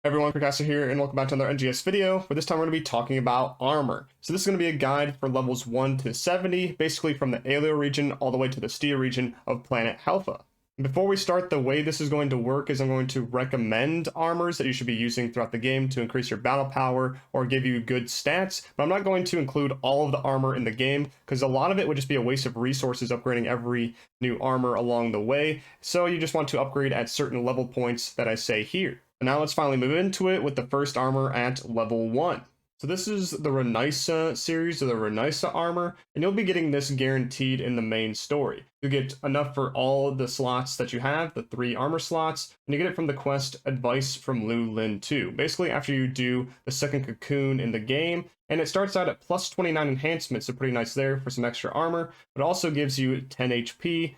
Everyone, Phantasy here, and welcome back to another NGS video, where this time we're going to be talking about armor. So this is going to be a guide for levels 1 to 70, basically from the Aelio region all the way to the Stia region of planet Alpha. And before we start, the way this is going to work is I'm going to recommend armors that you should be using throughout the game to increase your battle power or give you good stats, but I'm not going to include all of the armor in the game, because a lot of it would just be a waste of resources upgrading every new armor along the way, so you just want to upgrade at certain level points that I say here. Now let's finally move into it with the first armor at level 1. So this is the Renaissa series, or the Renaissa armor, and you'll be getting this guaranteed in the main story. You'll get enough for all the slots that you have, the 3 armor slots, and you get it from the quest Advice from Lu Lin 2. Basically after you do the second cocoon in the game, and it starts out at plus 29 enhancement, so pretty nice there for some extra armor, but also gives you 10 HP,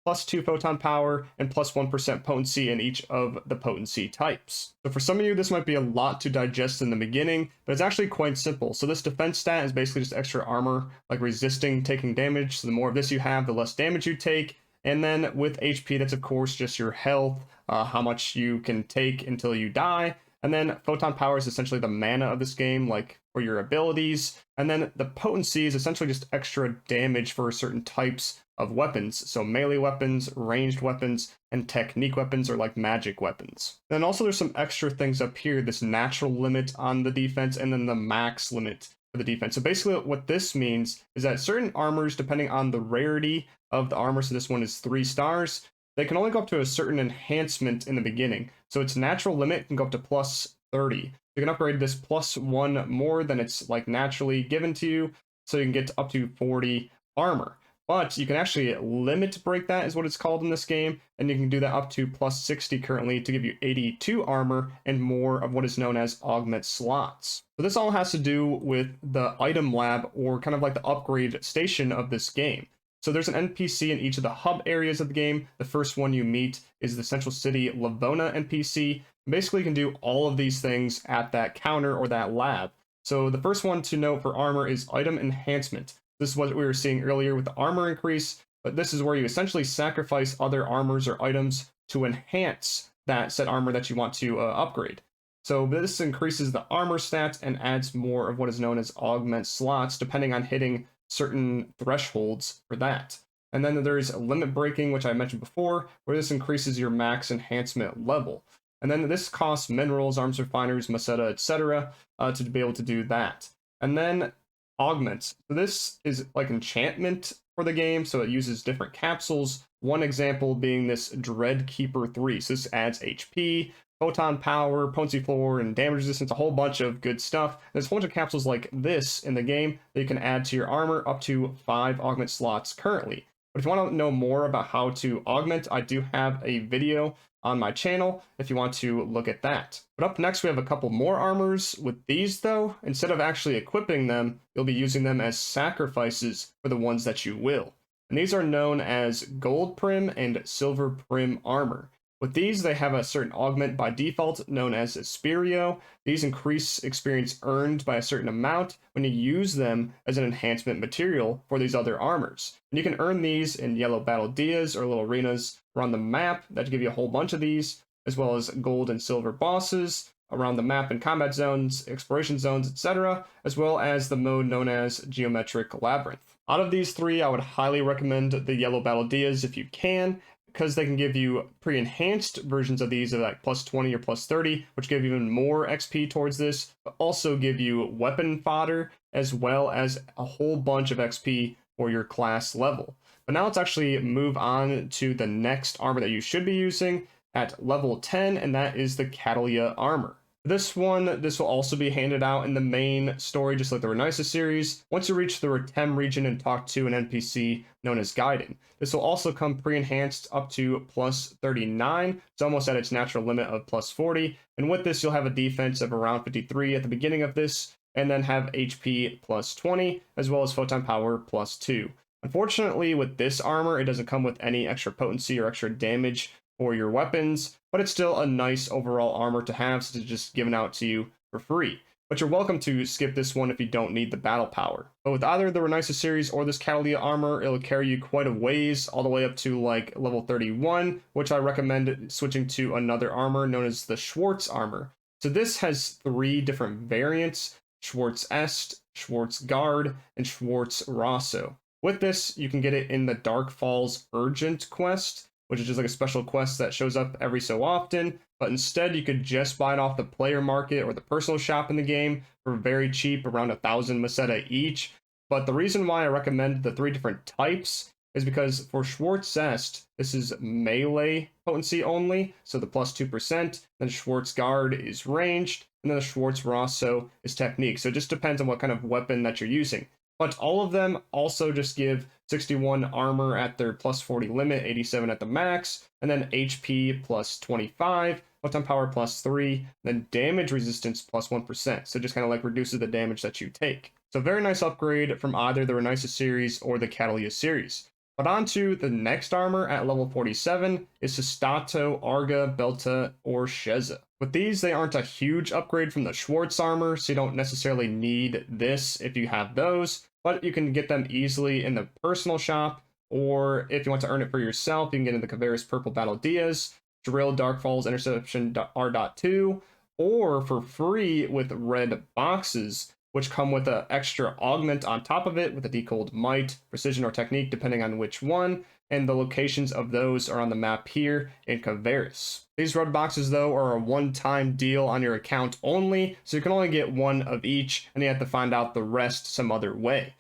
plus 2 photon power, and plus 1% potency in each of the potency types. So for some of you, this might be a lot to digest in the beginning, but it's actually quite simple. So this defense stat is basically just extra armor, like resisting taking damage. So the more of this you have, the less damage you take. And then with HP, that's of course just your health, how much you can take until you die. And then photon power is essentially the mana of this game, like for your abilities. And then the potency is essentially just extra damage for certain types of weapons. So melee weapons, ranged weapons, and technique weapons, or like magic weapons. Then also there's some extra things up here, this natural limit on the defense, and then the max limit for the defense. So basically what this means is that certain armors, depending on the rarity of the armor, so this one is 3 stars, they can only go up to a certain enhancement in the beginning. So its natural limit can go up to plus 30. You can upgrade this plus 1 more than it's like naturally given to you, so you can get up to 40 armor. But you can actually limit break that, is what it's called in this game, and you can do that up to plus 60 currently to give you 82 armor and more of what is known as augment slots. So this all has to do with the item lab, or kind of like the upgrade station of this game. So there's an NPC in each of the hub areas of the game. The first one you meet is the Central City Lavona NPC. Basically, you can do all of these things at that counter or that lab. So the first one to note for armor is item enhancement. This is what we were seeing earlier with the armor increase, but this is where you essentially sacrifice other armors or items to enhance that set armor that you want to upgrade. So this increases the armor stats and adds more of what is known as augment slots, depending on hitting certain thresholds for that. And then there's limit breaking, which I mentioned before, where this increases your max enhancement level. And then this costs minerals, arms refiners, maceta, etc. To be able to do that. And then augments. So this is like enchantment for the game, so it uses different capsules. One example being this Dread Keeper 3. So this adds HP, photon power, potency floor, and damage resistance, a whole bunch of good stuff. There's a whole bunch of capsules like this in the game that you can add to your armor, up to 5 augment slots currently. But if you want to know more about how to augment, I do have a video on my channel if you want to look at that. But up next we have a couple more armors. With these though, instead of actually equipping them, you'll be using them as sacrifices for the ones that you will. And these are known as gold prim and silver prim armor. With these, they have a certain augment by default known as Esperio. These increase experience earned by a certain amount when you use them as an enhancement material for these other armors. And you can earn these in yellow battle dias or little arenas around the map that give you a whole bunch of these, as well as gold and silver bosses around the map and combat zones, exploration zones, etc., as well as the mode known as Geometric Labyrinth. Out of these 3, I would highly recommend the yellow battle dias if you can, because they can give you pre-enhanced versions of these at like plus 20 or plus 30, which give even more XP towards this, but also give you weapon fodder, as well as a whole bunch of XP for your class level. But now let's actually move on to the next armor that you should be using at level 10, and that is the Catalia armor. This will also be handed out in the main story, just like the Renaissa series, once you reach the Retem region and talk to an NPC known as Gaiden. This will also come pre-enhanced up to plus 39, it's almost at its natural limit of plus 40, and with this you'll have a defense of around 53 at the beginning of this, and then have HP plus 20, as well as photon power plus 2. Unfortunately, with this armor, it doesn't come with any extra potency or extra damage for your weapons, but it's still a nice overall armor to have, since it's just given out to you for free. But you're welcome to skip this one if you don't need the battle power. But with either the Renaissa series or this Catalia armor, it'll carry you quite a ways, all the way up to like level 31, which I recommend switching to another armor known as the Schwartz armor. So this has 3 different variants: Schwartz Est, Schwartz Guard, and Schwartz Rosso. With this, you can get it in the Dark Falls Urgent quest, which is just like a special quest that shows up every so often, but instead you could just buy it off the player market or the personal shop in the game for very cheap, around 1,000 Meseta each. But the reason why I recommend the 3 different types is because for Schwartz Est, this is melee potency only, so the plus 2%, then Schwartz Guard is ranged, and then the Schwartz Rosso is technique. So it just depends on what kind of weapon that you're using. But all of them also just give 61 armor at their plus 40 limit, 87 at the max, and then HP plus 25, photon power plus 3, then damage resistance plus 1%. So just kind of like reduces the damage that you take. So very nice upgrade from either the Renaissance series or the Catalia series. But on to the next armor at level 47 is Sustato, Arga, Belta, or SEGA. With these, they aren't a huge upgrade from the Schwartz armor, so you don't necessarily need this if you have those, but you can get them easily in the personal shop, or if you want to earn it for yourself, you can get in the Caveris Purple Battle Diaz, Drill Dark Falls Interception R.2, or for free with red boxes, which come with an extra augment on top of it with a Decold Might, Precision, or Technique, depending on which one, and the locations of those are on the map here in Caveris. These red boxes, though, are a one-time deal on your account only, so you can only get one of each, and you have to find out the rest some other way.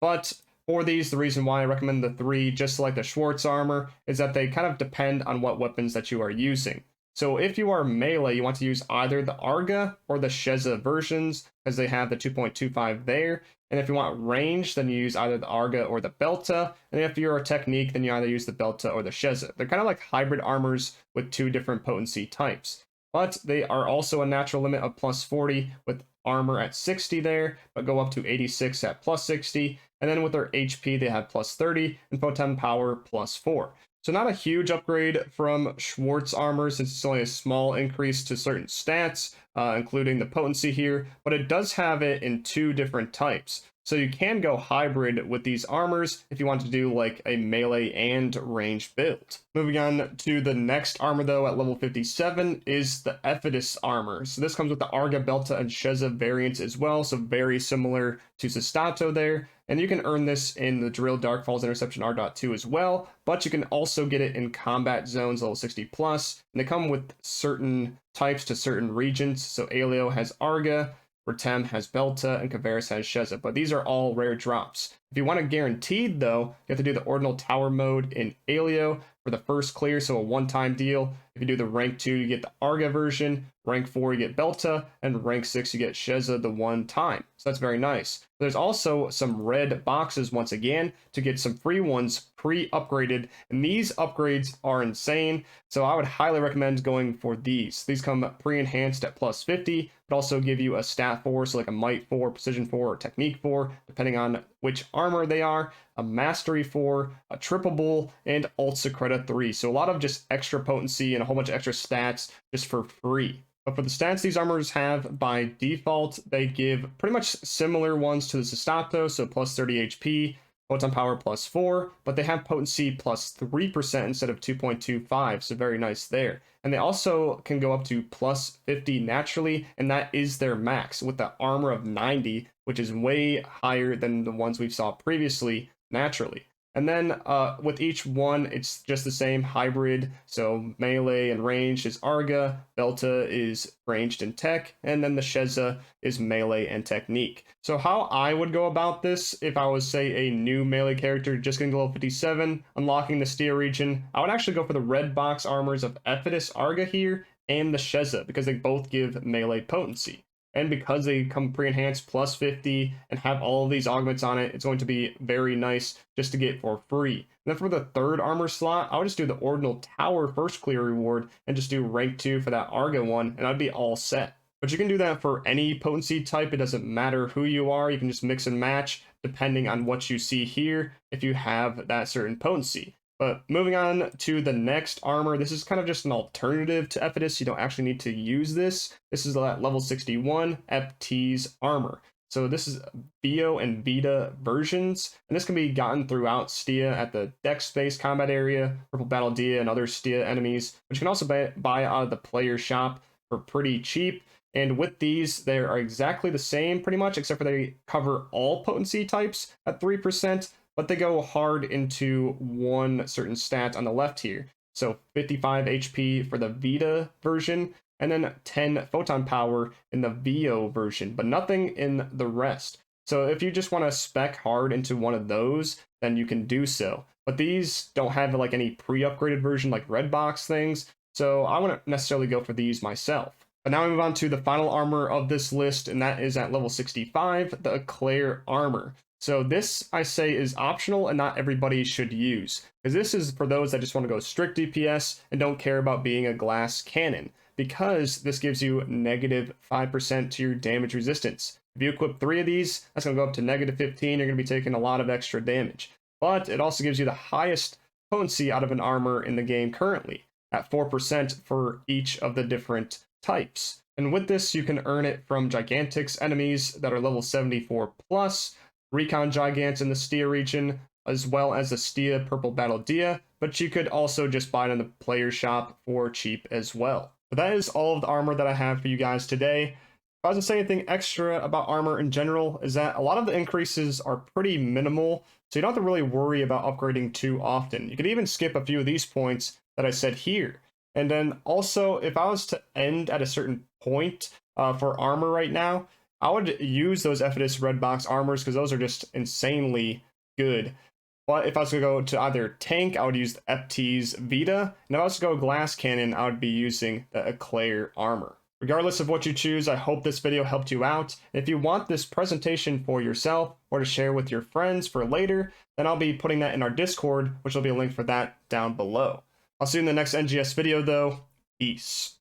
But for these, the reason why I recommend the 3, just like the Schwartz armor, is that they kind of depend on what weapons that you are using. So if you are melee, you want to use either the Arga or the SEGA versions, because they have the 2.25 there. And if you want range, then you use either the Arga or the Belta. And if you're a technique, then you either use the Belta or the SEGA. They're kind of like hybrid armors with 2 different potency types. But they are also a natural limit of plus 40 with armor at 60 there, but go up to 86 at plus 60. And then with their HP, they have plus 30 and photon power plus 4. So not a huge upgrade from Schwartz armor, since it's only a small increase to certain stats, including the potency here, but it does have it in 2 different types. So you can go hybrid with these armors if you want to do like a melee and ranged build. Moving on to the next armor, though, at level 57 is the Ephetus armor. So this comes with the Arga, Belta, and SEGA variants as well, so very similar to Sustato there. And you can earn this in the Drill Dark Falls Interception R.2 as well, but you can also get it in combat zones level 60 plus, and they come with certain types to certain regions. So Aelio has Arga, Retem has Belta, and Caveris has SEGA, but these are all rare drops. If you want it guaranteed, though, you have to do the Ordinal Tower mode in Aelio for the first clear, so a one-time deal. If you do the rank 2, you get the Arga version, rank 4, you get Belta, and rank 6, you get SEGA the one time. So that's very nice. There's also some red boxes, once again, to get some free ones pre-upgraded, and these upgrades are insane, so I would highly recommend going for these. These come pre-enhanced at plus 50, but also give you a stat 4, so like a Might 4, Precision 4, or Technique 4, depending on which armor they are, a Mastery 4, a Triple Bull, and Alt Secreta 3. So a lot of just extra potency and a whole bunch of extra stats just for free. But for the stats these armors have, by default, they give pretty much similar ones to the Sustato, so plus 30 HP, photon power plus 4, but they have potency plus 3% instead of 2.25, so very nice there. And they also can go up to plus 50 naturally, and that is their max, with the armor of 90, which is way higher than the ones we saw previously naturally. And then with each one, it's just the same hybrid. So melee and ranged is Arga, Belta is ranged and tech, and then the SEGA is melee and technique. So how I would go about this, if I was, say, a new melee character just getting to level 57, unlocking the Stia region, I would actually go for the red box armors of Ephetus Arga here and the SEGA, because they both give melee potency. And because they come pre-enhanced plus 50 and have all of these augments on it, it's going to be very nice just to get for free. And then for the third armor slot, I would just do the Ordinal Tower first clear reward and just do rank 2 for that Arga one, and I'd be all set. But you can do that for any potency type. It doesn't matter who you are. You can just mix and match depending on what you see here if you have that certain potency. But moving on to the next armor, this is kind of just an alternative to Ephetus. You don't actually need to use this. This is at level 61, Ept's armor. So this is Bio and Vita versions, and this can be gotten throughout Stia at the Dex Space Combat Area, Purple Battle Dia, and other Stia enemies, which you can also buy out of the player shop for pretty cheap. And with these, they are exactly the same pretty much, except for they cover all potency types at 3%, but they go hard into one certain stat on the left here. So 55 HP for the Vita version, and then 10 photon power in the VO version, but nothing in the rest. So if you just want to spec hard into one of those, then you can do so. But these don't have like any pre-upgraded version like red box things, so I wouldn't necessarily go for these myself. But now we move on to the final armor of this list, and that is at level 65, the Eclair armor. So this, I say, is optional and not everybody should use, because this is for those that just want to go strict DPS and don't care about being a glass cannon, because this gives you negative 5% to your damage resistance. If you equip 3 of these, that's going to go up to negative 15, you're going to be taking a lot of extra damage. But it also gives you the highest potency out of an armor in the game currently, at 4% for each of the different types. And with this, you can earn it from Gigantics enemies that are level 74 plus, Recon Gigants in the Stia region, as well as the Stia Purple Battle Dia, but you could also just buy it in the player shop for cheap as well. But that is all of the armor that I have for you guys today. If I was to say anything extra about armor in general, is that a lot of the increases are pretty minimal, so you don't have to really worry about upgrading too often. You could even skip a few of these points that I said here. And then also, if I was to end at a certain point for armor right now, I would use those Ephitus red box armors because those are just insanely good. But if I was to go to either tank, I would use the FT's Vita. And if I was to go glass cannon, I would be using the Eclair armor. Regardless of what you choose, I hope this video helped you out. If you want this presentation for yourself or to share with your friends for later, then I'll be putting that in our Discord, which will be a link for that down below. I'll see you in the next NGS video though. Peace.